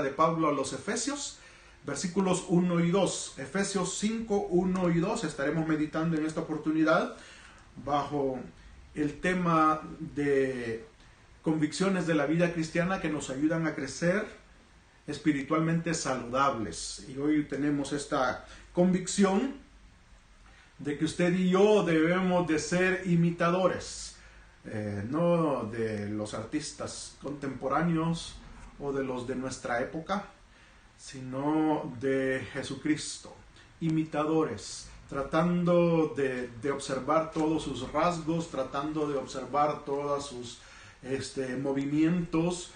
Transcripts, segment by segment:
de Pablo a los Efesios, versículos 1 y 2. Efesios 5, 1 y 2. Estaremos meditando en esta oportunidad bajo el tema de convicciones de la vida cristiana que nos ayudan a crecer espiritualmente saludables. Y hoy tenemos esta convicción de que usted y yo debemos de ser imitadores, no de los artistas contemporáneos o de los de nuestra época, sino de Jesucristo, imitadores, tratando de observar todos sus rasgos, tratando de observar todos sus movimientos,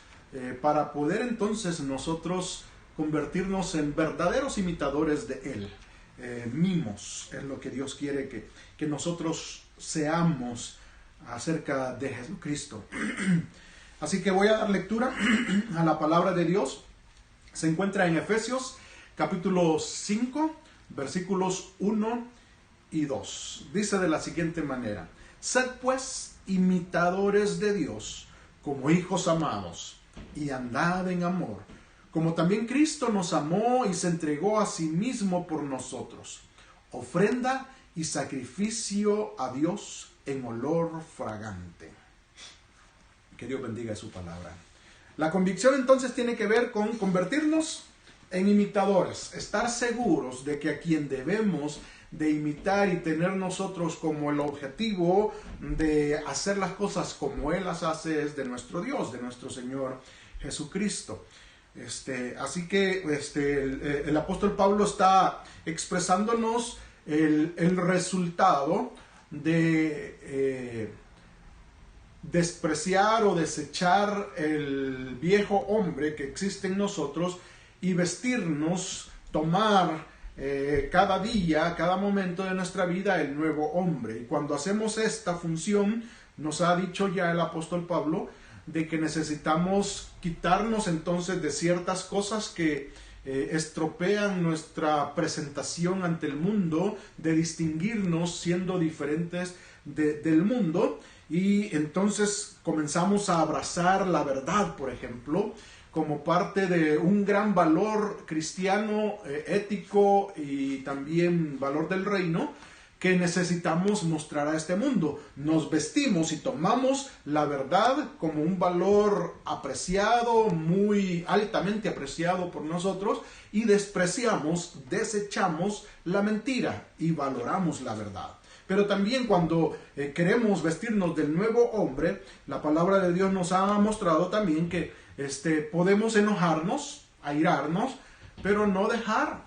para poder entonces nosotros convertirnos en verdaderos imitadores de Él. Mimos es lo que Dios quiere que nosotros seamos acerca de Jesucristo. Así que voy a dar lectura a la palabra de Dios. Se encuentra en Efesios capítulo 5, versículos 1 y 2. Dice de la siguiente manera: sed pues imitadores de Dios como hijos amados, y andad en amor, como también Cristo nos amó y se entregó a sí mismo por nosotros, ofrenda y sacrificio a Dios en olor fragante. Que Dios bendiga su palabra. La convicción entonces tiene que ver con convertirnos en imitadores, estar seguros de que a quien debemos de imitar y tener nosotros como el objetivo de hacer las cosas como Él las hace es de nuestro Dios, de nuestro Señor Jesucristo. Así que el apóstol Pablo está expresándonos el resultado de despreciar o desechar el viejo hombre que existe en nosotros y vestirnos, tomar cada día, cada momento de nuestra vida el nuevo hombre. Y cuando hacemos esta función, nos ha dicho ya el apóstol Pablo de que necesitamos quitarnos entonces de ciertas cosas que estropean nuestra presentación ante el mundo, de distinguirnos siendo diferentes del mundo. Y entonces comenzamos a abrazar la verdad, por ejemplo, como parte de un gran valor cristiano, ético y también valor del reino que necesitamos mostrar a este mundo. Nos vestimos y tomamos la verdad como un valor apreciado, muy altamente apreciado por nosotros, y despreciamos, desechamos la mentira y valoramos la verdad. Pero también cuando queremos vestirnos del nuevo hombre, la palabra de Dios nos ha mostrado también que podemos enojarnos, airarnos, pero no dejar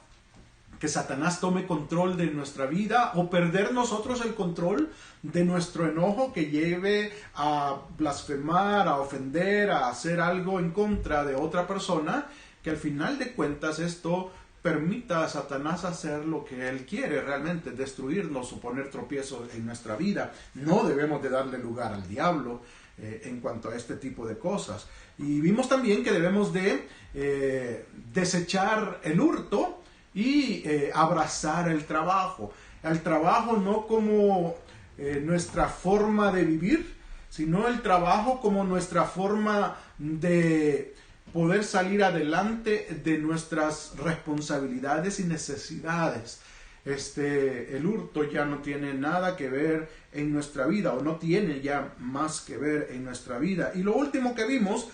que Satanás tome control de nuestra vida o perder nosotros el control de nuestro enojo que lleve a blasfemar, a ofender, a hacer algo en contra de otra persona, que al final de cuentas esto permita a Satanás hacer lo que él quiere, realmente destruirnos o poner tropiezos en nuestra vida. No debemos de darle lugar al diablo en cuanto a este tipo de cosas. Y vimos también que debemos de desechar el hurto y abrazar el trabajo. El trabajo no como nuestra forma de vivir, sino el trabajo como nuestra forma de poder salir adelante de nuestras responsabilidades y necesidades. El hurto ya no tiene nada que ver en nuestra vida, o no tiene ya más que ver en nuestra vida. Y lo último que vimos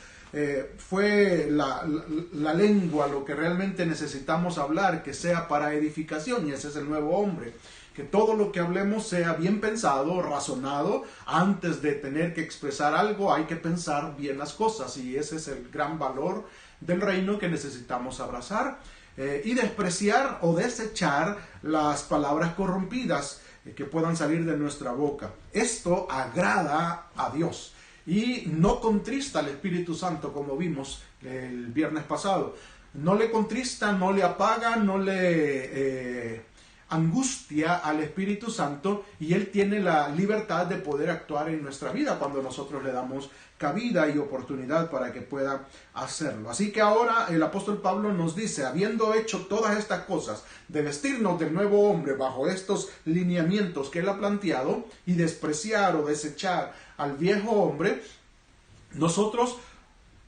fue la lengua, lo que realmente necesitamos hablar, que sea para edificación, y ese es el nuevo hombre. Que todo lo que hablemos sea bien pensado, razonado. Antes de tener que expresar algo, hay que pensar bien las cosas, y ese es el gran valor del reino que necesitamos abrazar y despreciar o desechar las palabras corrompidas que puedan salir de nuestra boca. Esto agrada a Dios y no contrista al Espíritu Santo, como vimos el viernes pasado. No le contrista, no le apaga, no le angustia al Espíritu Santo, y Él tiene la libertad de poder actuar en nuestra vida cuando nosotros le damos cabida y oportunidad para que pueda hacerlo. Así que ahora el apóstol Pablo nos dice, habiendo hecho todas estas cosas, de vestirnos del nuevo hombre bajo estos lineamientos que Él ha planteado, y despreciar o desechar al viejo hombre, nosotros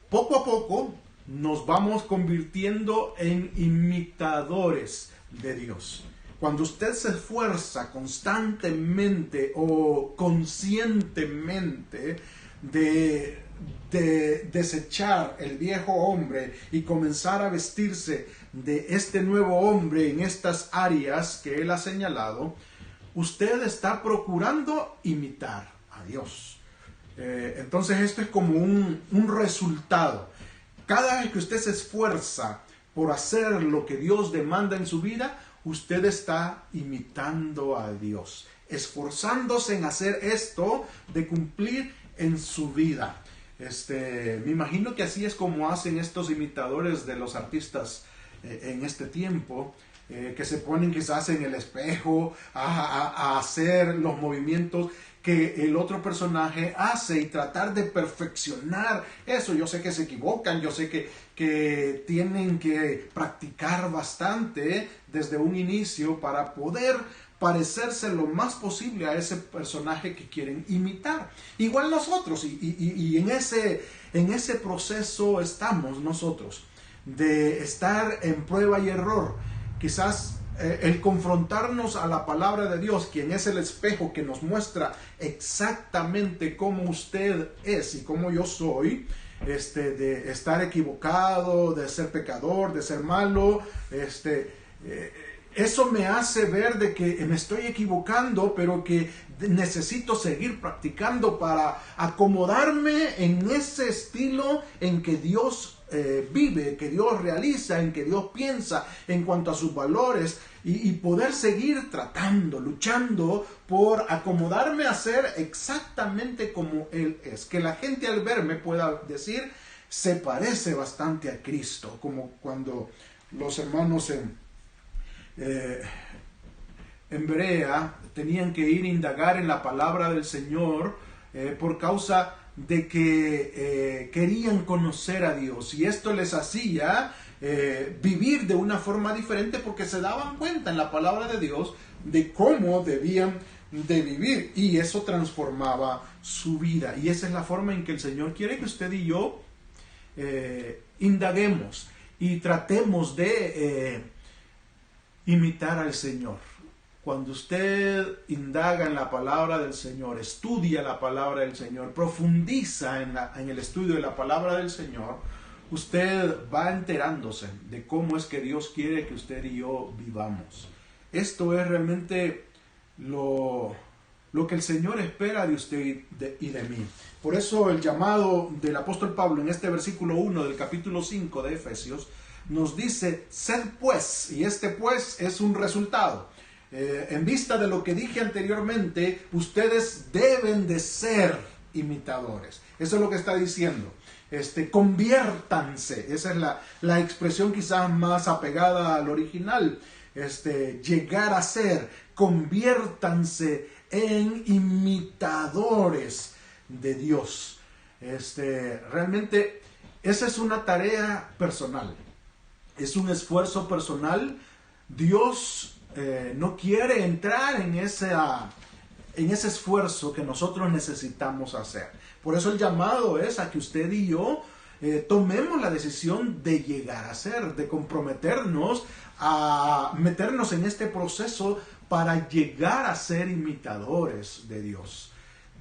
poco a poco nos vamos convirtiendo en imitadores de Dios. Cuando usted se esfuerza constantemente o conscientemente de desechar el viejo hombre y comenzar a vestirse de este nuevo hombre en estas áreas que él ha señalado, usted está procurando imitar a Dios. Entonces esto es como un resultado. Cada vez que usted se esfuerza por hacer lo que Dios demanda en su vida, usted está imitando a Dios, esforzándose en hacer esto de cumplir en su vida. Me imagino que así es como hacen estos imitadores de los artistas en este tiempo, que se ponen quizás en el espejo a hacer los movimientos que el otro personaje hace y tratar de perfeccionar eso. Yo sé que se equivocan, yo sé que tienen que practicar bastante desde un inicio para poder parecerse lo más posible a ese personaje que quieren imitar. Igual nosotros, y en ese proceso estamos nosotros, de estar en prueba y error. Quizás el confrontarnos a la palabra de Dios, quien es el espejo que nos muestra exactamente cómo usted es y cómo yo soy, de estar equivocado, de ser pecador, de ser malo, eso me hace ver de que me estoy equivocando, pero que necesito seguir practicando para acomodarme en ese estilo en que Dios vive, que Dios realiza, en que Dios piensa en cuanto a sus valores, y poder seguir tratando, luchando por acomodarme a ser exactamente como Él es. Que la gente al verme pueda decir, se parece bastante a Cristo, como cuando los hermanos en Berea tenían que ir a indagar en la palabra del Señor por causa de que querían conocer a Dios, y esto les hacía vivir de una forma diferente, porque se daban cuenta en la palabra de Dios de cómo debían de vivir, y eso transformaba su vida. Y esa es la forma en que el Señor quiere que usted y yo indaguemos y tratemos de imitar al Señor. Cuando usted indaga en la palabra del Señor, estudia la palabra del Señor, profundiza en el estudio de la palabra del Señor, usted va enterándose de cómo es que Dios quiere que usted y yo vivamos. Esto es realmente lo que el Señor espera de usted y de mí. Por eso el llamado del apóstol Pablo en este versículo 1 del capítulo 5 de Efesios nos dice, sed pues, y este pues es un resultado. En vista de lo que dije anteriormente, ustedes deben de ser imitadores. Eso es lo que está diciendo. Conviértanse. Esa es la expresión quizás más apegada al original. Llegar a ser. Conviértanse en imitadores de Dios. Realmente esa es una tarea personal. Es un esfuerzo personal. Dios no quiere entrar en ese esfuerzo que nosotros necesitamos hacer. Por eso el llamado es a que usted y yo tomemos la decisión de llegar a ser, de comprometernos a meternos en este proceso para llegar a ser imitadores de Dios.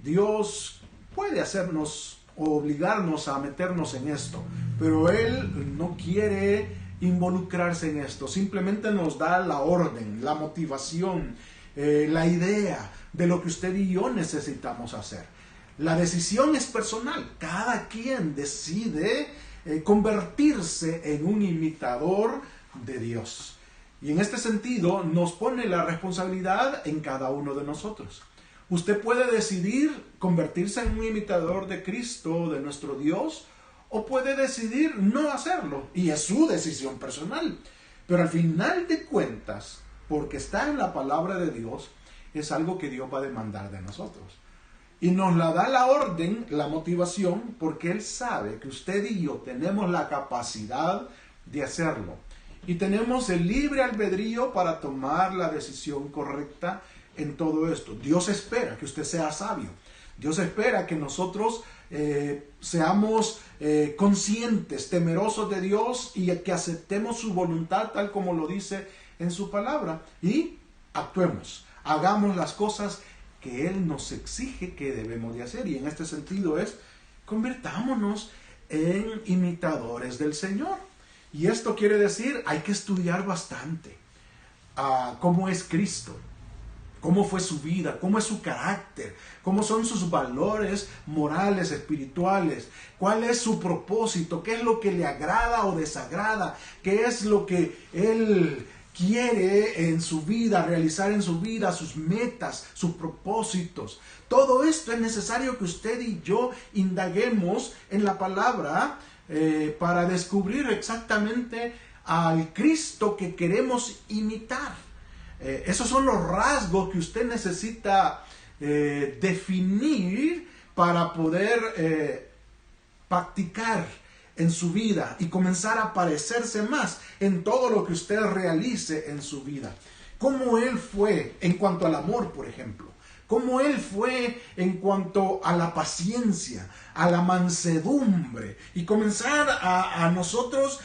Dios puede hacernos o obligarnos a meternos en esto, pero Él no quiere involucrarse en esto. Simplemente nos da la orden, la motivación, la idea de lo que usted y yo necesitamos hacer. La decisión es personal. Cada quien decide convertirse en un imitador de Dios. Y en este sentido nos pone la responsabilidad en cada uno de nosotros. Usted puede decidir convertirse en un imitador de Cristo, de nuestro Dios, o puede decidir no hacerlo, y es su decisión personal. Pero al final de cuentas, porque está en la palabra de Dios, es algo que Dios va a demandar de nosotros. Y nos la da la orden, la motivación, porque Él sabe que usted y yo tenemos la capacidad de hacerlo. Y tenemos el libre albedrío para tomar la decisión correcta en todo esto. Dios espera que usted sea sabio. Dios espera que nosotros seamos conscientes, temerosos de Dios y que aceptemos su voluntad tal como lo dice en su palabra y actuemos, hagamos las cosas que Él nos exige que debemos de hacer. Y en este sentido es, convirtámonos en imitadores del Señor. Y esto quiere decir, hay que estudiar bastante cómo es Cristo, cómo fue su vida, cómo es su carácter, cómo son sus valores morales, espirituales, cuál es su propósito, qué es lo que le agrada o desagrada, qué es lo que Él quiere en su vida, realizar en su vida, sus metas, sus propósitos. Todo esto es necesario que usted y yo indaguemos en la palabra para descubrir exactamente al Cristo que queremos imitar. Esos son los rasgos que usted necesita definir para poder practicar en su vida y comenzar a parecerse más en todo lo que usted realice en su vida. Cómo Él fue en cuanto al amor, por ejemplo. Cómo Él fue en cuanto a la paciencia, a la mansedumbre. Y comenzar a nosotros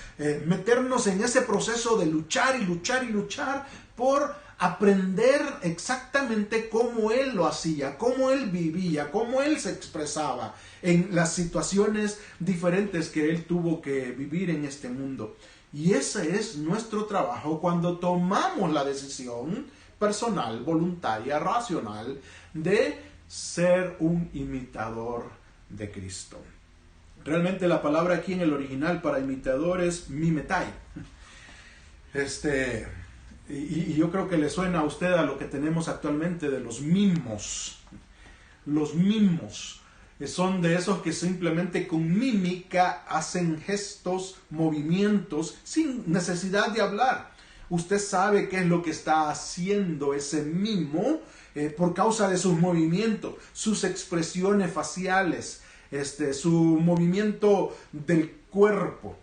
meternos en ese proceso de luchar y luchar y luchar por aprender exactamente cómo Él lo hacía, cómo Él vivía, cómo Él se expresaba en las situaciones diferentes que Él tuvo que vivir en este mundo. Y ese es nuestro trabajo cuando tomamos la decisión personal, voluntaria, racional, de ser un imitador de Cristo. Realmente la palabra aquí en el original para imitador es mimetai. Y yo creo que le suena a usted a lo que tenemos actualmente de los mimos. Los mimos son de esos que simplemente con mímica hacen gestos, movimientos, sin necesidad de hablar. Usted sabe qué es lo que está haciendo ese mimo por causa de sus movimientos, sus expresiones faciales, su movimiento del cuerpo.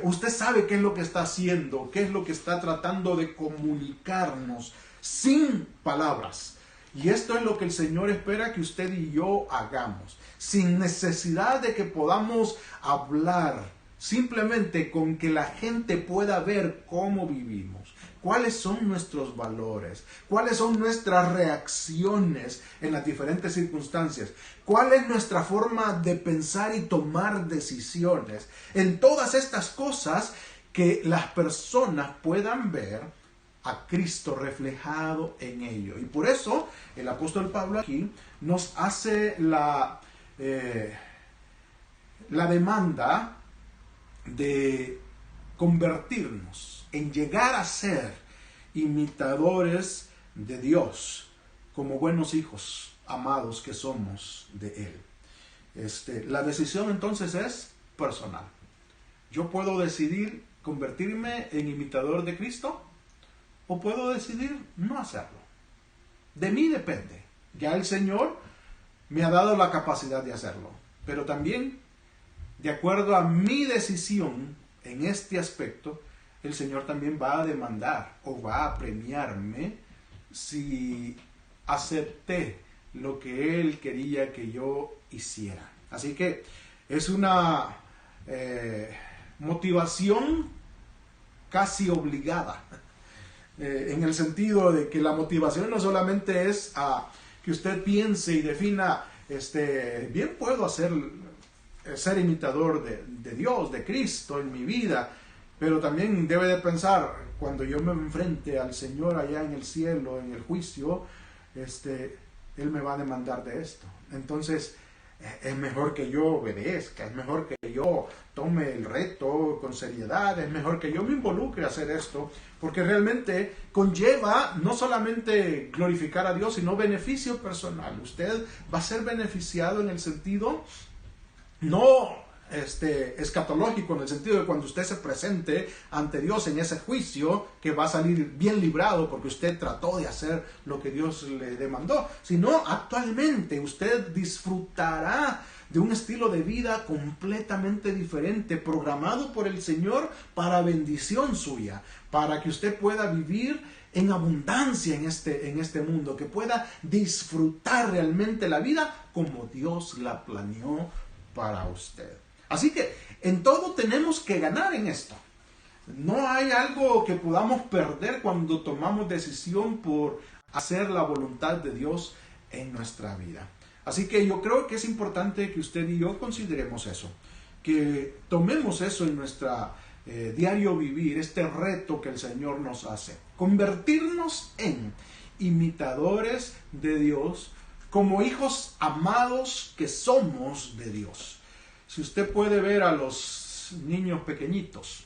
Usted sabe qué es lo que está haciendo, qué es lo que está tratando de comunicarnos sin palabras. Y esto es lo que el Señor espera que usted y yo hagamos, sin necesidad de que podamos hablar, simplemente con que la gente pueda ver cómo vivimos, cuáles son nuestros valores, cuáles son nuestras reacciones en las diferentes circunstancias, cuál es nuestra forma de pensar y tomar decisiones. En todas estas cosas que las personas puedan ver a Cristo reflejado en ello. Y por eso el apóstol Pablo aquí nos hace la demanda de convertirnos, en llegar a ser imitadores de Dios, como buenos hijos amados que somos de Él. La decisión entonces es personal. Yo puedo decidir convertirme en imitador de Cristo o puedo decidir no hacerlo. De mí depende. Ya el Señor me ha dado la capacidad de hacerlo, pero también de acuerdo a mi decisión en este aspecto, el Señor también va a demandar o va a premiarme si acepté lo que Él quería que yo hiciera. Así que es una motivación casi obligada, en el sentido de que la motivación no solamente es a que usted piense y defina, bien puedo ser imitador de Dios, de Cristo en mi vida, pero también debe de pensar, cuando yo me enfrente al Señor allá en el cielo, en el juicio, Él me va a demandar de esto. Entonces, es mejor que yo obedezca, es mejor que yo tome el reto con seriedad, es mejor que yo me involucre a hacer esto, porque realmente conlleva no solamente glorificar a Dios, sino beneficio personal. Usted va a ser beneficiado en el sentido no escatológico, en el sentido de cuando usted se presente ante Dios en ese juicio, que va a salir bien librado porque usted trató de hacer lo que Dios le demandó, sino actualmente usted disfrutará de un estilo de vida completamente diferente, programado por el Señor para bendición suya, para que usted pueda vivir en abundancia en este mundo, que pueda disfrutar realmente la vida como Dios la planeó para usted. Así que en todo tenemos que ganar en esto. No hay algo que podamos perder cuando tomamos decisión por hacer la voluntad de Dios en nuestra vida. Así que yo creo que es importante que usted y yo consideremos eso, que tomemos eso en nuestra diario vivir, este reto que el Señor nos hace, convertirnos en imitadores de Dios, como hijos amados que somos de Dios. Si usted puede ver a los niños pequeñitos,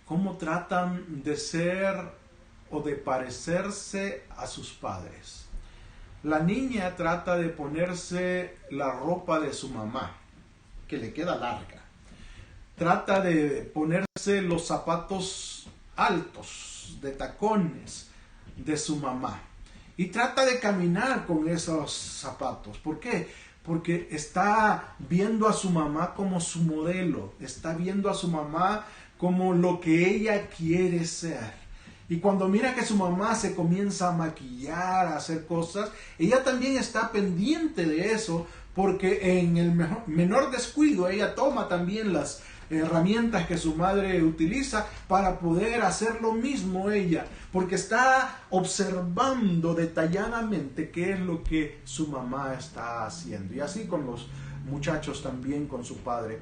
cómo tratan de ser o de parecerse a sus padres. La niña trata de ponerse la ropa de su mamá, que le queda larga. Trata de ponerse los zapatos altos, de tacones, de su mamá. Y trata de caminar con esos zapatos. ¿Por qué? Porque está viendo a su mamá como su modelo. Está viendo a su mamá como lo que ella quiere ser. Y cuando mira que su mamá se comienza a maquillar, a hacer cosas, ella también está pendiente de eso, porque en el menor descuido ella toma también las herramientas que su madre utiliza para poder hacer lo mismo ella, porque está observando detalladamente qué es lo que su mamá está haciendo. Y así con los muchachos también, con su padre.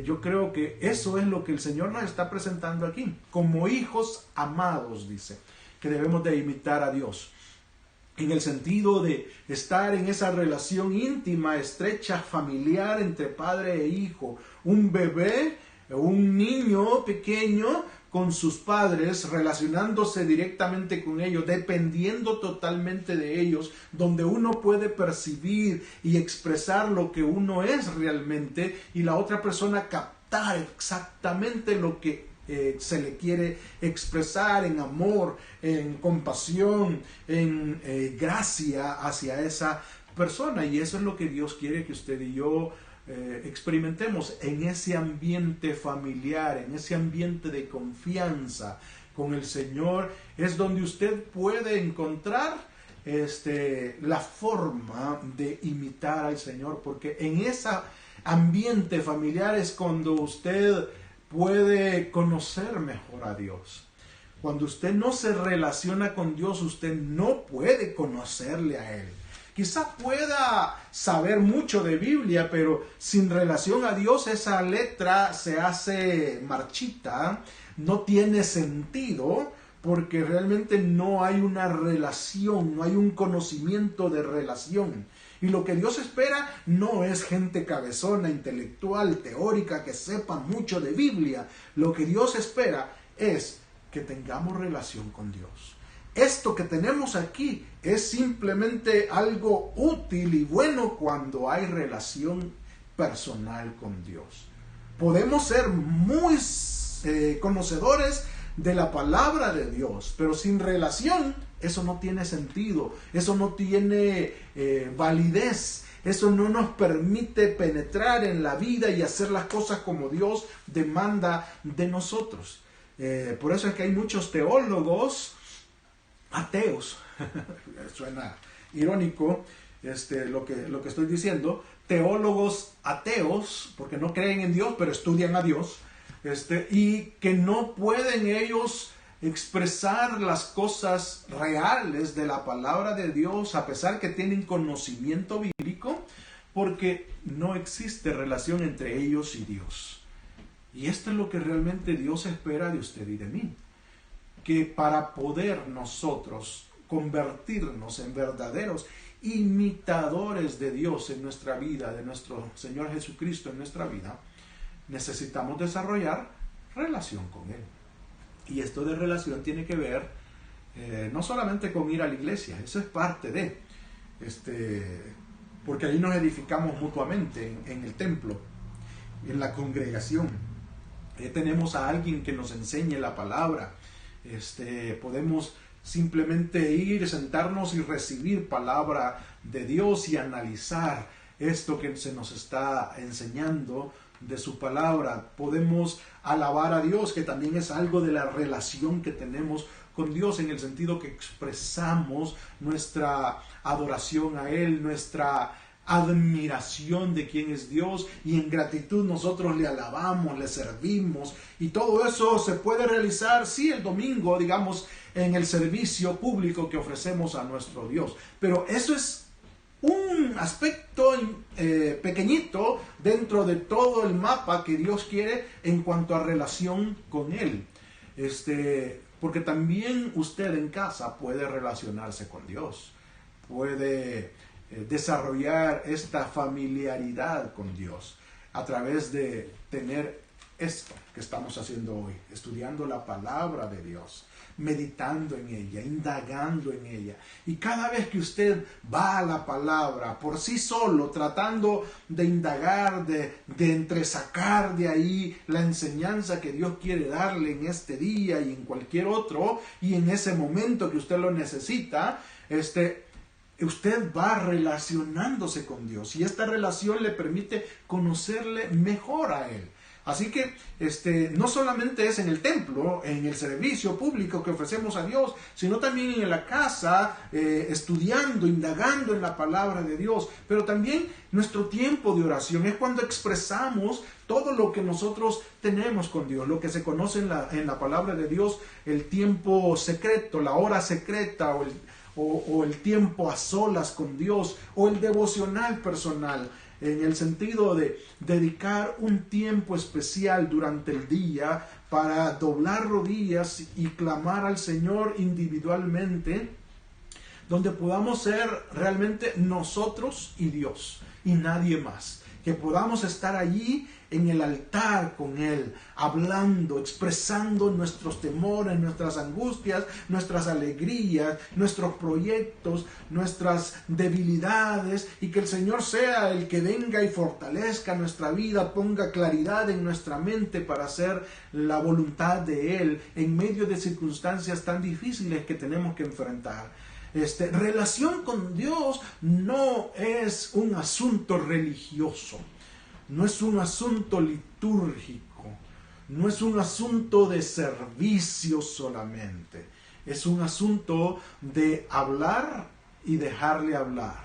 Yo creo que eso es lo que el Señor nos está presentando aquí. Como hijos amados, dice, que debemos de imitar a Dios. En el sentido de estar en esa relación íntima, estrecha, familiar entre padre e hijo. Un bebé, un niño pequeño con sus padres, relacionándose directamente con ellos, dependiendo totalmente de ellos, donde uno puede percibir y expresar lo que uno es realmente y la otra persona captar exactamente lo que se le quiere expresar en amor, en compasión, en gracia hacia esa persona. Y eso es lo que Dios quiere que usted y yo experimentemos en ese ambiente familiar, en ese ambiente de confianza con el Señor. Es donde usted puede encontrar la forma de imitar al Señor, porque en ese ambiente familiar es cuando usted puede conocer mejor a Dios. Cuando usted no se relaciona con Dios, usted no puede conocerle a Él. Quizá pueda saber mucho de Biblia, pero sin relación a Dios esa letra se hace marchita, no tiene sentido, porque realmente no hay una relación, no hay un conocimiento de relación. Y lo que Dios espera no es gente cabezona, intelectual, teórica, que sepa mucho de Biblia. Lo que Dios espera es que tengamos relación con Dios. Esto que tenemos aquí es simplemente algo útil y bueno cuando hay relación personal con Dios. Podemos ser muy conocedores de la palabra de Dios, pero sin relación eso no tiene sentido, eso no tiene validez, eso no nos permite penetrar en la vida y hacer las cosas como Dios demanda de nosotros. Por eso es que hay muchos teólogos ateos, suena irónico lo que estoy diciendo, teólogos ateos, porque no creen en Dios, pero estudian a Dios, y que no pueden ellos expresar las cosas reales de la palabra de Dios, a pesar que tienen conocimiento bíblico, porque no existe relación entre ellos y Dios. Y esto es lo que realmente Dios espera de usted y de mí, que para poder nosotros convertirnos en verdaderos imitadores de Dios en nuestra vida, de nuestro Señor Jesucristo en nuestra vida, necesitamos desarrollar relación con Él. Y esto de relación tiene que ver no solamente con ir a la iglesia, eso es parte de, porque ahí nos edificamos mutuamente en el templo, en la congregación. Tenemos a alguien que nos enseñe la palabra. Podemos simplemente ir, sentarnos y recibir palabra de Dios y analizar esto que se nos está enseñando de su palabra. Podemos alabar a Dios, que también es algo de la relación que tenemos con Dios, en el sentido que expresamos nuestra adoración a Él, nuestra admiración de quién es Dios, y en gratitud nosotros le alabamos, le servimos, y todo eso se puede realizar, sí, el domingo, digamos, en el servicio público que ofrecemos a nuestro Dios. Pero eso es un aspecto pequeñito dentro de todo el mapa que Dios quiere en cuanto a relación con Él. Porque también usted en casa puede relacionarse con Dios, puede desarrollar esta familiaridad con Dios a través de tener esto que estamos haciendo hoy, estudiando la palabra de Dios, meditando en ella, indagando en ella. Y cada vez que usted va a la palabra por sí solo, tratando de indagar, de entresacar de ahí la enseñanza que Dios quiere darle en este día y en cualquier otro, y en ese momento que usted lo necesita, usted va relacionándose con Dios, y esta relación le permite conocerle mejor a Él. Así que no solamente es en el templo, en el servicio público que ofrecemos a Dios, sino también en la casa, estudiando, indagando en la palabra de Dios. Pero también nuestro tiempo de oración es cuando expresamos todo lo que nosotros tenemos con Dios, lo que se conoce en la palabra de Dios, el tiempo secreto, la hora secreta, o el tiempo a solas con Dios, o el devocional personal, en el sentido de dedicar un tiempo especial durante el día para doblar rodillas y clamar al Señor individualmente, donde podamos ser realmente nosotros y Dios y nadie más, que podamos estar allí en el altar con Él, hablando, expresando nuestros temores, nuestras angustias, nuestras alegrías, nuestros proyectos, nuestras debilidades, y que el Señor sea el que venga y fortalezca nuestra vida, ponga claridad en nuestra mente para hacer la voluntad de Él en medio de circunstancias tan difíciles que tenemos que enfrentar. Relación con Dios no es un asunto religioso, no es un asunto litúrgico, no es un asunto de servicio solamente, es un asunto de hablar y dejarle hablar,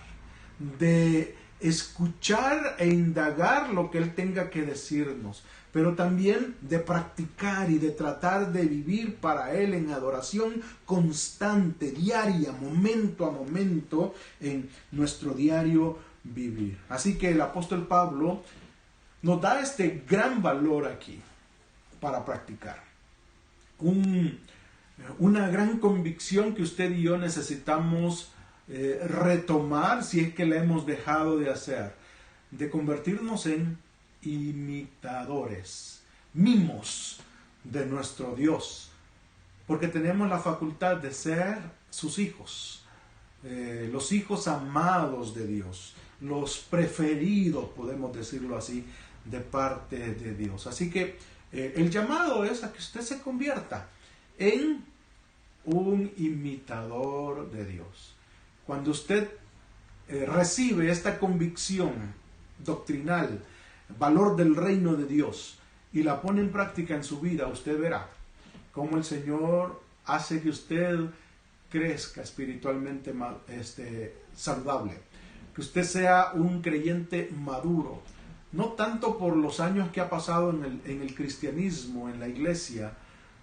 de escuchar e indagar lo que Él tenga que decirnos, pero también de practicar y de tratar de vivir para Él en adoración constante, diaria, momento a momento, en nuestro diario vivir. Así que el apóstol Pablo nos da este gran valor aquí para practicar. Una gran convicción que usted y yo necesitamos retomar si es que la hemos dejado de hacer, de convertirnos en imitadores, mimos de nuestro Dios, porque tenemos la facultad de ser sus hijos, los hijos amados de Dios, los preferidos, podemos decirlo así, de parte de Dios. Así que el llamado es a que usted se convierta en un imitador de Dios. Cuando usted recibe esta convicción doctrinal, valor del reino de Dios, y la pone en práctica en su vida, usted verá cómo el Señor hace que usted crezca espiritualmente saludable, que usted sea un creyente maduro, no tanto por los años que ha pasado en el cristianismo, en la iglesia,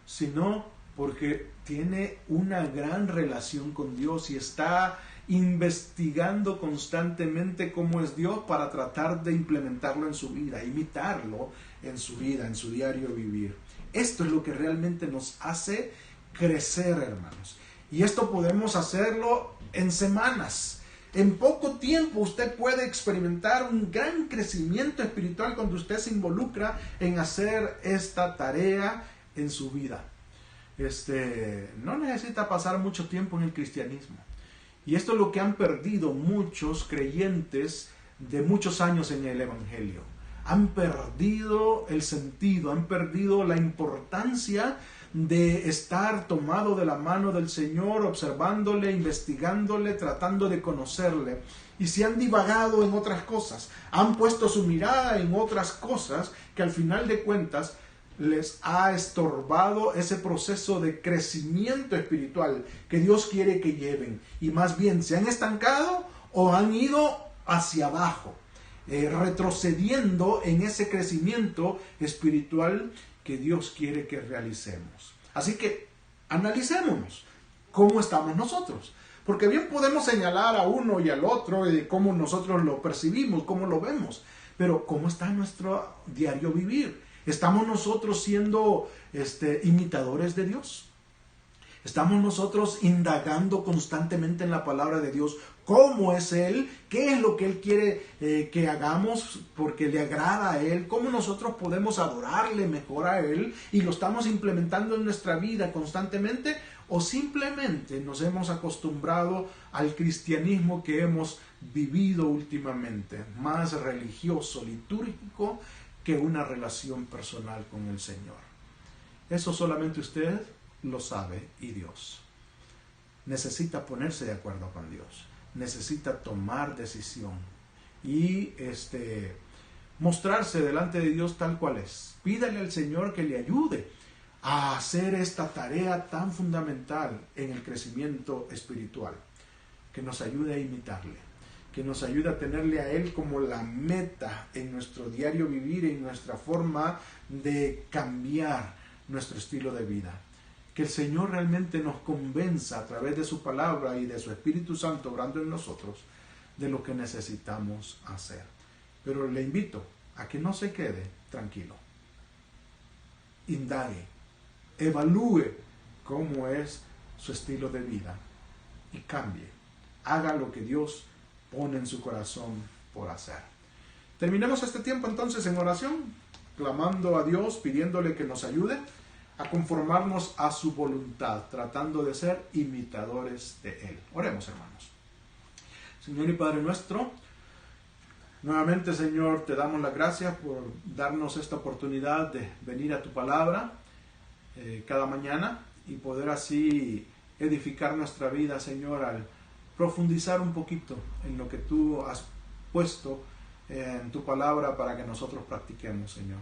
sino porque tiene una gran relación con Dios y está investigando constantemente cómo es Dios para tratar de implementarlo en su vida, imitarlo en su vida, en su diario vivir. Esto es lo que realmente nos hace crecer, hermanos. Y esto podemos hacerlo en semanas. En poco tiempo usted puede experimentar un gran crecimiento espiritual cuando usted se involucra en hacer esta tarea en su vida. No necesita pasar mucho tiempo en el cristianismo. Y esto es lo que han perdido muchos creyentes de muchos años en el Evangelio. Han perdido el sentido, han perdido la importancia de estar tomado de la mano del Señor, observándole, investigándole, tratando de conocerle. Y se han divagado en otras cosas, han puesto su mirada en otras cosas que al final de cuentas les ha estorbado ese proceso de crecimiento espiritual que Dios quiere que lleven, y más bien se han estancado o han ido hacia abajo, retrocediendo en ese crecimiento espiritual que Dios quiere que realicemos. Así que analicémonos cómo estamos nosotros. Porque bien podemos señalar a uno y al otro de cómo nosotros lo percibimos, cómo lo vemos. Pero ¿cómo está nuestro diario vivir? ¿Estamos nosotros siendo imitadores de Dios? ¿Estamos nosotros indagando constantemente en la palabra de Dios? ¿Cómo es Él? ¿Qué es lo que Él quiere que hagamos porque le agrada a Él? ¿Cómo nosotros podemos adorarle mejor a Él? ¿Y lo estamos implementando en nuestra vida constantemente? ¿O simplemente nos hemos acostumbrado al cristianismo que hemos vivido últimamente? Más religioso, litúrgico, que una relación personal con el Señor. Eso solamente usted lo sabe y Dios. Necesita ponerse de acuerdo con Dios. Necesita tomar decisión y mostrarse delante de Dios tal cual es. Pídale al Señor que le ayude a hacer esta tarea tan fundamental en el crecimiento espiritual, que nos ayude a imitarle, que nos ayude a tenerle a Él como la meta en nuestro diario vivir, en nuestra forma de cambiar nuestro estilo de vida. Que el Señor realmente nos convenza a través de su palabra y de su Espíritu Santo obrando en nosotros de lo que necesitamos hacer. Pero le invito a que no se quede tranquilo. Indague, evalúe cómo es su estilo de vida y cambie. Haga lo que Dios pone en su corazón por hacer. Terminemos este tiempo entonces en oración, clamando a Dios, pidiéndole que nos ayude a conformarnos a su voluntad, tratando de ser imitadores de Él. Oremos, hermanos. Señor y Padre nuestro, nuevamente, Señor, te damos las gracias por darnos esta oportunidad de venir a tu palabra cada mañana y poder así edificar nuestra vida, Señor, al profundizar un poquito en lo que tú has puesto en tu palabra para que nosotros practiquemos, Señor.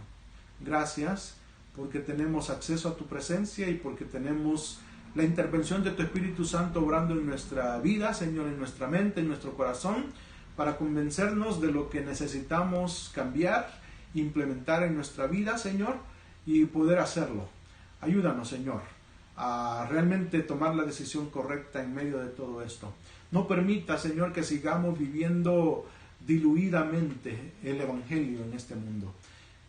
Gracias porque tenemos acceso a tu presencia y porque tenemos la intervención de tu Espíritu Santo obrando en nuestra vida, Señor, en nuestra mente, en nuestro corazón, para convencernos de lo que necesitamos cambiar, implementar en nuestra vida, Señor, y poder hacerlo. Ayúdanos, Señor, a realmente tomar la decisión correcta en medio de todo esto. No permita, Señor, que sigamos viviendo diluidamente el Evangelio en este mundo.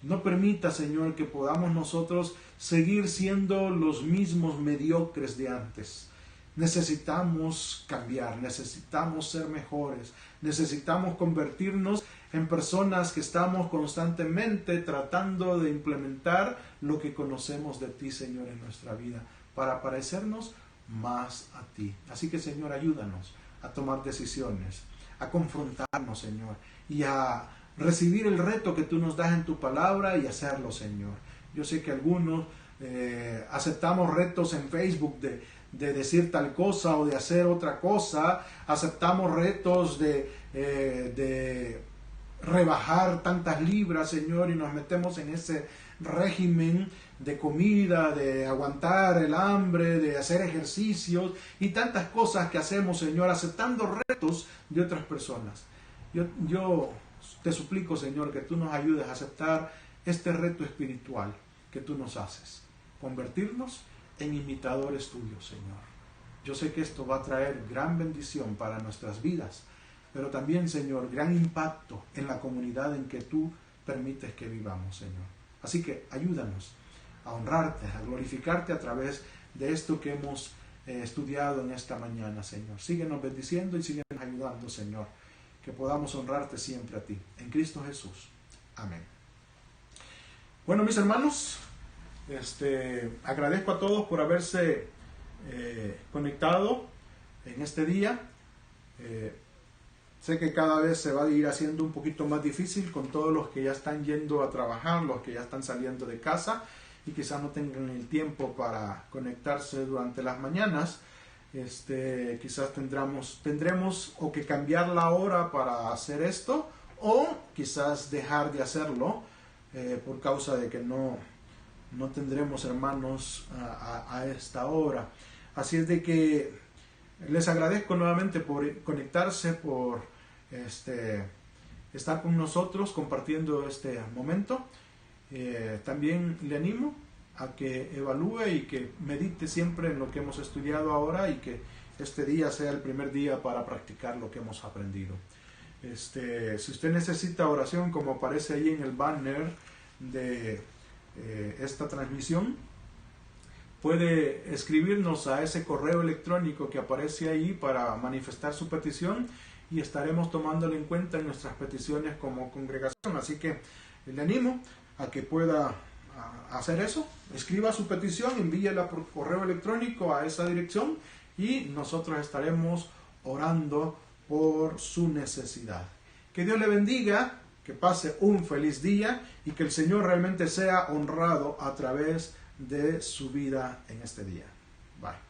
No permita, Señor, que podamos nosotros seguir siendo los mismos mediocres de antes. Necesitamos cambiar, necesitamos ser mejores, necesitamos convertirnos en personas que estamos constantemente tratando de implementar lo que conocemos de ti, Señor, en nuestra vida, para parecernos más a ti. Así que, Señor, ayúdanos a tomar decisiones, a confrontarnos, Señor, y a recibir el reto que tú nos das en tu palabra y hacerlo, Señor. Yo sé que algunos aceptamos retos en Facebook de decir tal cosa o de hacer otra cosa, aceptamos retos de rebajar tantas libras, Señor, y nos metemos en ese régimen de comida, de aguantar el hambre, de hacer ejercicios y tantas cosas que hacemos, Señor, aceptando retos de otras personas. Yo te suplico, Señor, que tú nos ayudes a aceptar este reto espiritual que tú nos haces, convertirnos en imitadores tuyos, Señor. Yo sé que esto va a traer gran bendición para nuestras vidas, pero también, Señor, gran impacto en la comunidad en que tú permites que vivamos, Señor. Así que ayúdanos a honrarte, a glorificarte a través de esto que hemos estudiado en esta mañana, Señor. Síguenos bendiciendo y síguenos ayudando, Señor, que podamos honrarte siempre a ti. En Cristo Jesús. Amén. Bueno, mis hermanos, agradezco a todos por haberse conectado en este día. Sé que cada vez se va a ir haciendo un poquito más difícil con todos los que ya están yendo a trabajar, los que ya están saliendo de casa y quizás no tengan el tiempo para conectarse durante las mañanas. Quizás tendremos o que cambiar la hora para hacer esto o quizás dejar de hacerlo por causa de que no tendremos hermanos a esta hora. Así es de que les agradezco nuevamente por conectarse, por estar con nosotros compartiendo este momento. También le animo a que evalúe y que medite siempre en lo que hemos estudiado ahora y que este día sea el primer día para practicar lo que hemos aprendido. Si usted necesita oración, como aparece ahí en el banner de esta transmisión, puede escribirnos a ese correo electrónico que aparece ahí para manifestar su petición y estaremos tomándolo en cuenta en nuestras peticiones como congregación. Así que le animo a que pueda hacer eso. Escriba su petición, envíela por correo electrónico a esa dirección y nosotros estaremos orando por su necesidad. Que Dios le bendiga, que pase un feliz día y que el Señor realmente sea honrado a través de su vida en este día. Bye.